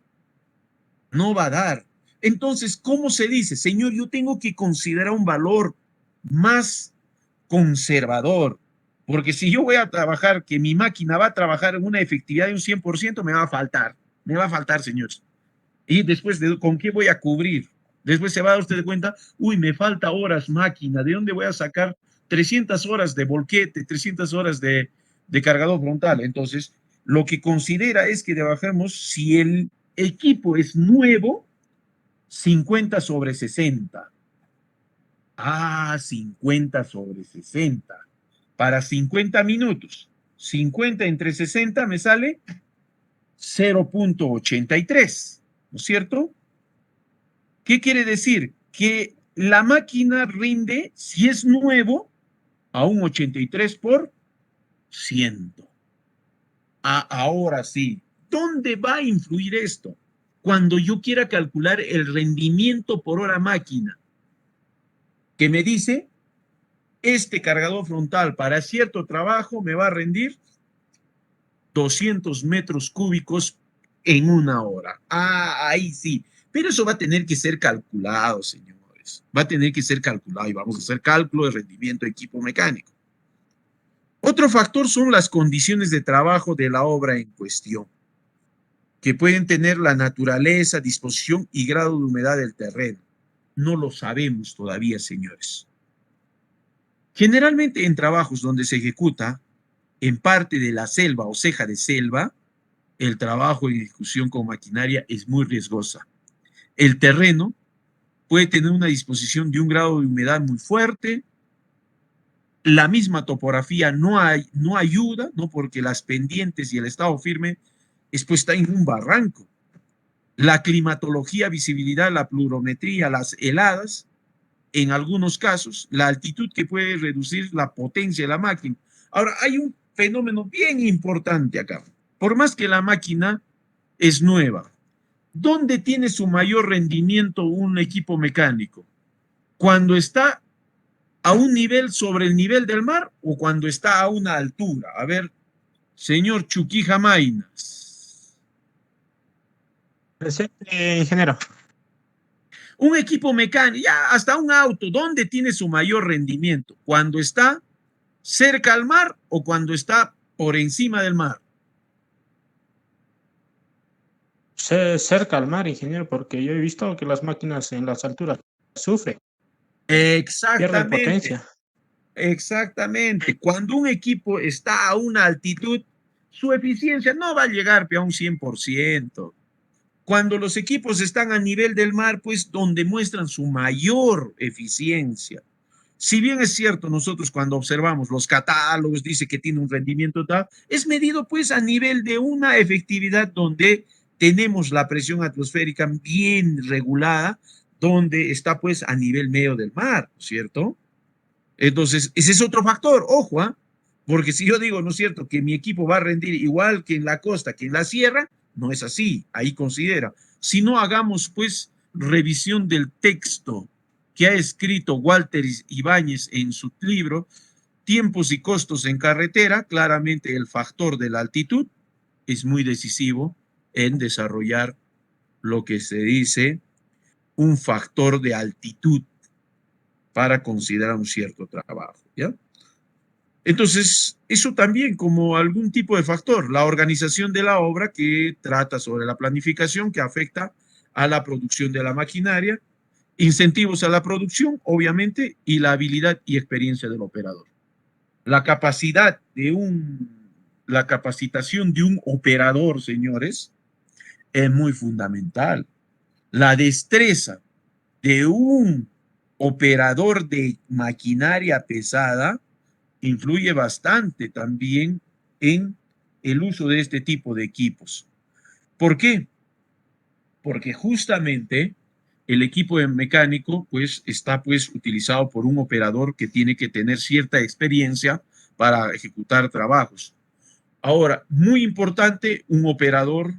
No va a dar. Entonces, ¿cómo se dice? Señor, yo tengo que considerar un valor más conservador. Porque si yo voy a trabajar, que mi máquina va a trabajar en una efectividad de un 100%, me va a faltar. Me va a faltar, señores. Y después, ¿con qué voy a cubrir? Después se va a dar usted cuenta, uy, me falta horas máquina. ¿De dónde voy a sacar 300 horas de volquete, 300 horas de cargador frontal. Entonces, lo que considera es que trabajamos, si el equipo es nuevo, 50/60. 50/60. Para 50 minutos. 50 entre 60 me sale 0.83, ¿no es cierto? ¿Qué quiere decir? Que la máquina rinde, si es nuevo, a un 83%. Ahora sí, ¿dónde va a influir esto? Cuando yo quiera calcular el rendimiento por hora máquina, que me dice, este cargador frontal para cierto trabajo me va a rendir 200 metros cúbicos en una hora. Ahí sí. Pero eso va a tener que ser calculado, señores. Va a tener que ser calculado y vamos a hacer cálculo de rendimiento de equipo mecánico. Otro factor son las condiciones de trabajo de la obra en cuestión, que pueden tener la naturaleza, disposición y grado de humedad del terreno. No lo sabemos todavía, señores. Generalmente en trabajos donde se ejecuta en parte de la selva o ceja de selva, el trabajo en ejecución con maquinaria es muy riesgosa. El terreno puede tener una disposición de un grado de humedad muy fuerte. La misma topografía no ayuda, ¿no? Porque las pendientes y el estado firme está en un barranco. La climatología, visibilidad, la pluviometría, las heladas, en algunos casos, la altitud que puede reducir la potencia de la máquina. Ahora, hay un fenómeno bien importante acá. Por más que la máquina es nueva, ¿dónde tiene su mayor rendimiento un equipo mecánico? ¿Cuando está a un nivel sobre el nivel del mar o cuando está a una altura? A ver, señor Chuquija Mainas. Presente, ingeniero. Un equipo mecánico, ya hasta un auto, ¿dónde tiene su mayor rendimiento? ¿Cuando está cerca al mar o cuando está por encima del mar? Cerca al mar, ingeniero, porque yo he visto que las máquinas en las alturas sufren, pierden Exactamente, potencia. exactamente. Cuando un equipo está a una altitud, su eficiencia no va a llegar a un 100%. Cuando los equipos están a nivel del mar, pues donde muestran su mayor eficiencia. Si bien es cierto, nosotros cuando observamos los catálogos, dice que tiene un rendimiento tal, es medido pues a nivel de una efectividad donde tenemos la presión atmosférica bien regulada, donde está pues a nivel medio del mar, ¿cierto? Entonces, ese es otro factor, ojo, ¿ah? Porque si yo digo, ¿no es cierto?, que mi equipo va a rendir igual que en la costa, que en la sierra, no es así, ahí considera. Si no hagamos pues revisión del texto que ha escrito Walter Ibáñez en su libro, Tiempos y costos en carretera, claramente el factor de la altitud es muy decisivo en desarrollar lo que se dice un factor de altitud para considerar un cierto trabajo, ¿ya? Entonces, eso también como algún tipo de factor, la organización de la obra que trata sobre la planificación que afecta a la producción de la maquinaria, incentivos a la producción, obviamente, y la habilidad y experiencia del operador. La capacitación de un operador, señores, es muy fundamental. La destreza de un operador de maquinaria pesada influye bastante también en el uso de este tipo de equipos. ¿Por qué? Porque justamente el equipo mecánico pues está pues utilizado por un operador que tiene que tener cierta experiencia para ejecutar trabajos. Ahora, muy importante, un operador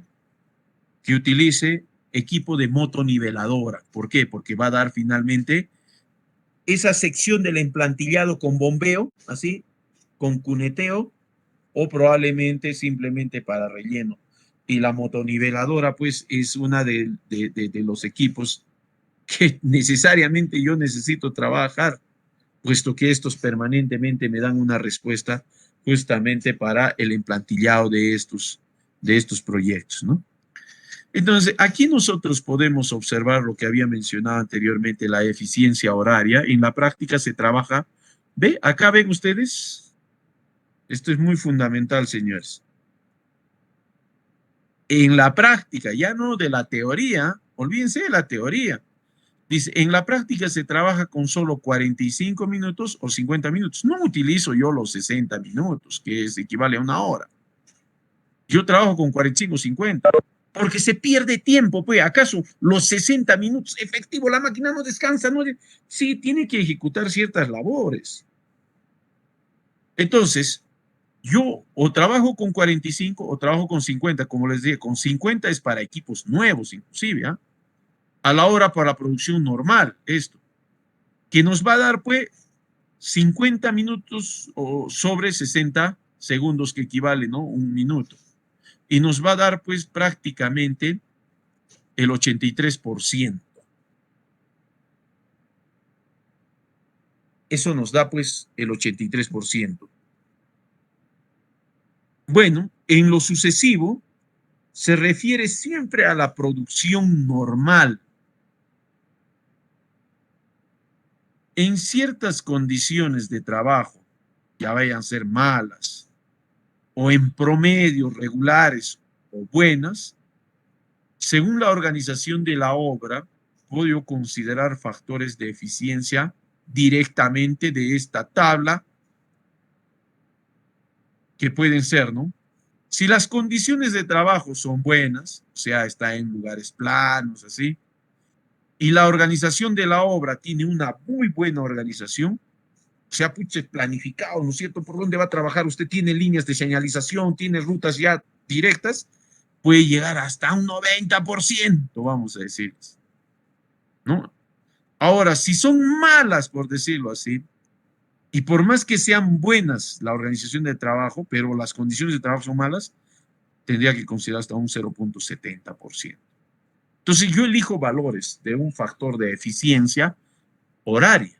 que utilice equipo de motoniveladora. ¿Por qué? Porque va a dar finalmente esa sección del emplantillado con bombeo, así, con cuneteo, o probablemente simplemente para relleno. Y la motoniveladora, pues, es una de los equipos que necesariamente yo necesito trabajar, puesto que estos permanentemente me dan una respuesta justamente para el emplantillado de estos proyectos, ¿no? Entonces, aquí nosotros podemos observar lo que había mencionado anteriormente, la eficiencia horaria. En la práctica se trabaja ¿Ve? Acá ven ustedes. Esto es muy fundamental, señores. En la práctica, ya no de la teoría, olvídense de la teoría. Dice, en la práctica se trabaja con solo 45 minutos o 50 minutos. No utilizo yo los 60 minutos, que equivale a una hora. Yo trabajo con 45 o 50, porque se pierde tiempo, pues. ¿Acaso los 60 minutos efectivo, la máquina no descansa? No, sí, tiene que ejecutar ciertas labores. Entonces, yo o trabajo con 45 o trabajo con 50, como les dije, con 50 es para equipos nuevos inclusive, ¿eh? A la hora para producción normal, esto, que nos va a dar pues 50 minutos o sobre 60 segundos, que equivale, ¿no? Un minuto. Y nos va a dar pues prácticamente el 83%. Eso nos da pues el 83%. Bueno, en lo sucesivo se refiere siempre a la producción normal. En ciertas condiciones de trabajo, ya vayan a ser malas, o en promedio regulares o buenas, según la organización de la obra, puedo considerar factores de eficiencia directamente de esta tabla, que pueden ser, ¿no? Si las condiciones de trabajo son buenas, o sea, está en lugares planos, así, y la organización de la obra tiene una muy buena organización, o sea, pucha, planificado, ¿no es cierto? ¿Por dónde va a trabajar? Usted tiene líneas de señalización, tiene rutas ya directas, puede llegar hasta un 90%, vamos a decirles, ¿no? Ahora, si son malas, por decirlo así, y por más que sean buenas la organización de trabajo, pero las condiciones de trabajo son malas, tendría que considerar hasta un 0.70%. Entonces, yo elijo valores de un factor de eficiencia horaria.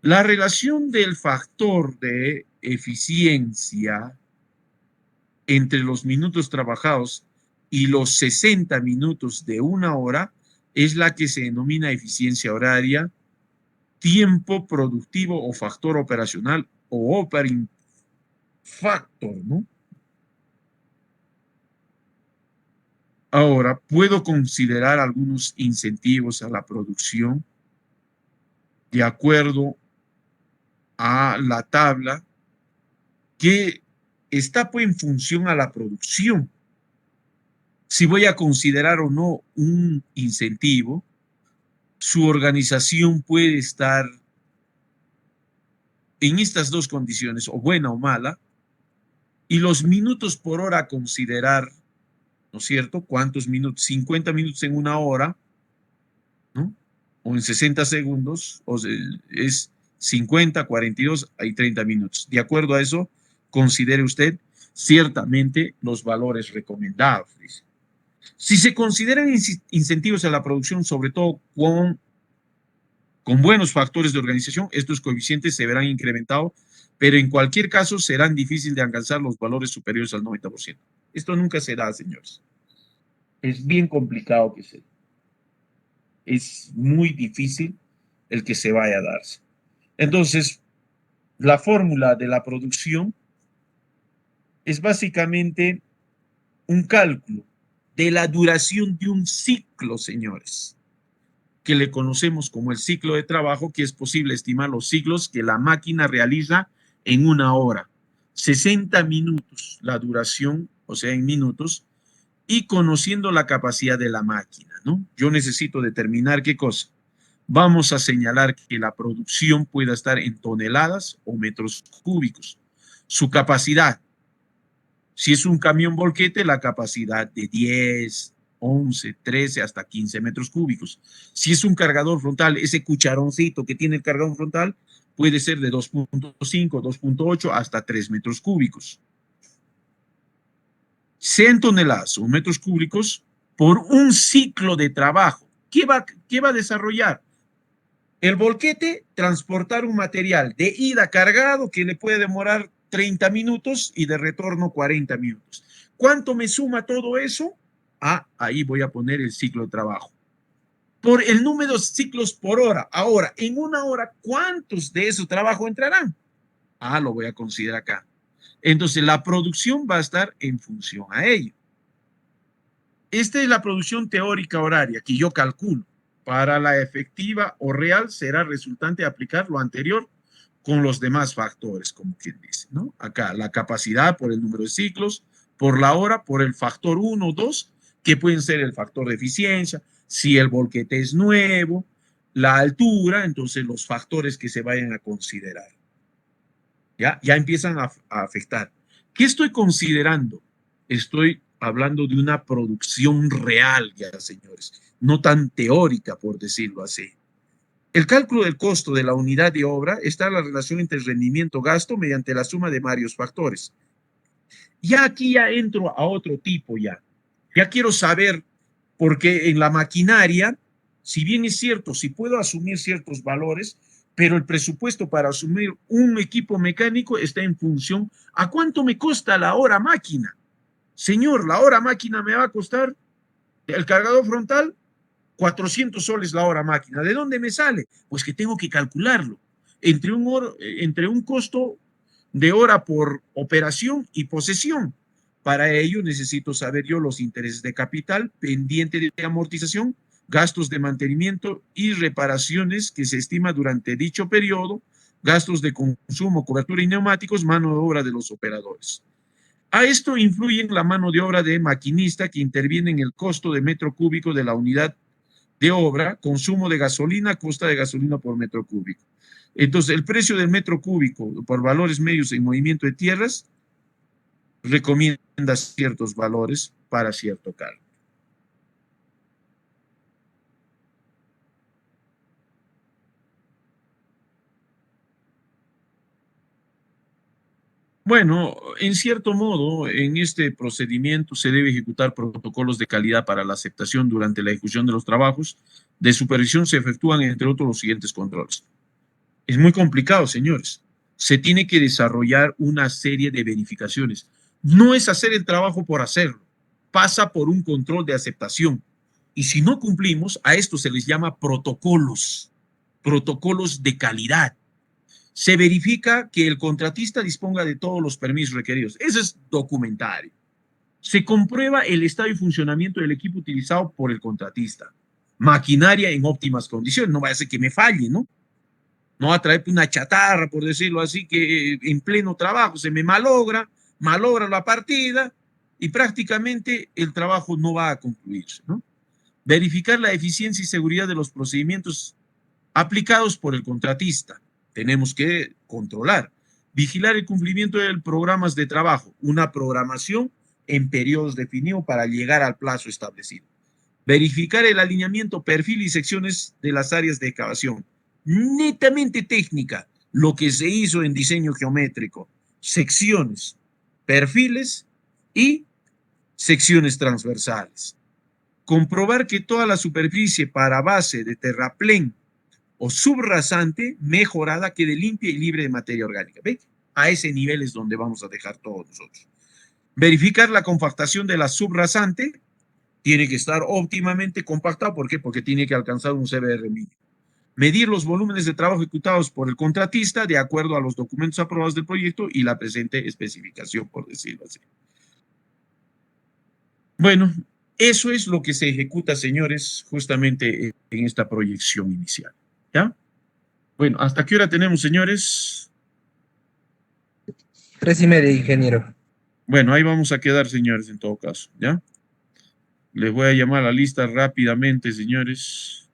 La relación del factor de eficiencia entre los minutos trabajados y los 60 minutos de una hora es la que se denomina eficiencia horaria, tiempo productivo o factor operacional o operating factor, ¿no? Ahora, puedo considerar algunos incentivos a la producción de acuerdo a la tabla que está pues en función a la producción. Si voy a considerar o no un incentivo, su organización puede estar en estas dos condiciones, o buena o mala, y los minutos por hora a considerar, ¿no es cierto? ¿Cuántos minutos? 50 minutos en una hora, ¿no? O en 60 segundos, o sea, es 50, 42, hay 30 minutos. De acuerdo a eso, considere usted ciertamente los valores recomendados, dice. Si se consideran incentivos a la producción, sobre todo con buenos factores de organización, estos coeficientes se verán incrementados, pero en cualquier caso serán difíciles de alcanzar los valores superiores al 90%. Esto nunca se da, señores. Es bien complicado que se dé. Es muy difícil el que se vaya a darse. Entonces, la fórmula de la producción es básicamente un cálculo de la duración de un ciclo, señores, que le conocemos como el ciclo de trabajo, que es posible estimar los ciclos que la máquina realiza en una hora. 60 minutos la duración, o sea, en minutos, y conociendo la capacidad de la máquina, ¿no? Yo necesito determinar qué cosa. Vamos a señalar que la producción pueda estar en toneladas o metros cúbicos. Su capacidad. Si es un camión volquete, la capacidad de 10, 11, 13, hasta 15 metros cúbicos. Si es un cargador frontal, ese cucharoncito que tiene el cargador frontal puede ser de 2.5, 2.8 hasta 3 metros cúbicos. 100 toneladas o metros cúbicos por un ciclo de trabajo. ¿Qué va a desarrollar? El volquete, transportar un material de ida cargado que le puede demorar 30 minutos y de retorno 40 minutos. ¿Cuánto me suma todo eso? Ah, ahí voy a poner el ciclo de trabajo. por el número de ciclos por hora. Ahora, en una hora, ¿cuántos de esos trabajos entrarán? Ah, lo voy a considerar acá. Entonces, la producción va a estar en función a ello. Esta es la producción teórica horaria que yo calculo. Para la efectiva o real será resultante de aplicar lo anterior con los demás factores, como quien dice, ¿no? Acá, la capacidad por el número de ciclos, por la hora, por el factor 1 o 2, que pueden ser el factor de eficiencia, si el volquete es nuevo, la altura, entonces los factores que se vayan a considerar. Ya empiezan a afectar. ¿Qué estoy considerando? Estoy hablando de una producción real, ya señores, no tan teórica, por decirlo así. El cálculo del costo de la unidad de obra está en la relación entre rendimiento-gasto mediante la suma de varios factores. Ya aquí ya entro a otro tipo ya. Ya quiero saber, porque en la maquinaria, si bien es cierto, si puedo asumir ciertos valores, pero el presupuesto para asumir un equipo mecánico está en función a cuánto me cuesta la hora máquina. Señor, la hora máquina me va a costar el cargador frontal 400 soles la hora máquina. ¿De dónde me sale? Pues que tengo que calcularlo entre un costo de hora por operación y posesión. Para ello necesito saber yo los intereses de capital, pendiente de amortización, gastos de mantenimiento y reparaciones que se estima durante dicho periodo, gastos de consumo, cobertura y neumáticos, mano de obra de los operadores. A esto influyen la mano de obra de maquinista que interviene en el costo de metro cúbico de la unidad de obra, consumo de gasolina, costa de gasolina por metro cúbico. Entonces, el precio del metro cúbico por valores medios en movimiento de tierras recomienda ciertos valores para cierto cargo. Bueno, en cierto modo, en este procedimiento se debe ejecutar protocolos de calidad para la aceptación durante la ejecución de los trabajos. De supervisión se efectúan, entre otros, los siguientes controles. Es muy complicado, señores. Se tiene que desarrollar una serie de verificaciones. No es hacer el trabajo por hacerlo. Pasa por un control de aceptación. Y si no cumplimos, a esto se les llama protocolos de calidad. Se verifica que el contratista disponga de todos los permisos requeridos. Eso es documentario. Se comprueba el estado y funcionamiento del equipo utilizado por el contratista. Maquinaria en óptimas condiciones. No vaya a ser que me falle, ¿no? No va a traer una chatarra, por decirlo así, que en pleno trabajo se me malogra la partida y prácticamente el trabajo no va a concluirse, ¿no? Verificar la eficiencia y seguridad de los procedimientos aplicados por el contratista. Tenemos que controlar. Vigilar el cumplimiento de programas de trabajo, una programación en periodos definidos para llegar al plazo establecido. Verificar el alineamiento, perfil y secciones de las áreas de excavación. Netamente técnica, lo que se hizo en diseño geométrico, secciones, perfiles y secciones transversales. Comprobar que toda la superficie para base de terraplén o subrasante mejorada quede limpia y libre de materia orgánica. ¿Ve? A ese nivel es donde vamos a dejar todos nosotros. Verificar la compactación de la subrasante, tiene que estar óptimamente compactado. ¿Por qué? Porque tiene que alcanzar un CBR mínimo. Medir los volúmenes de trabajo ejecutados por el contratista de acuerdo a los documentos aprobados del proyecto y la presente especificación, por decirlo así. Bueno, eso es lo que se ejecuta, señores, justamente en esta proyección inicial. ¿Ya? Bueno, ¿hasta qué hora tenemos, señores? 3:30, ingeniero. Bueno, ahí vamos a quedar, señores, en todo caso. ¿Ya? Les voy a llamar a la lista rápidamente, señores.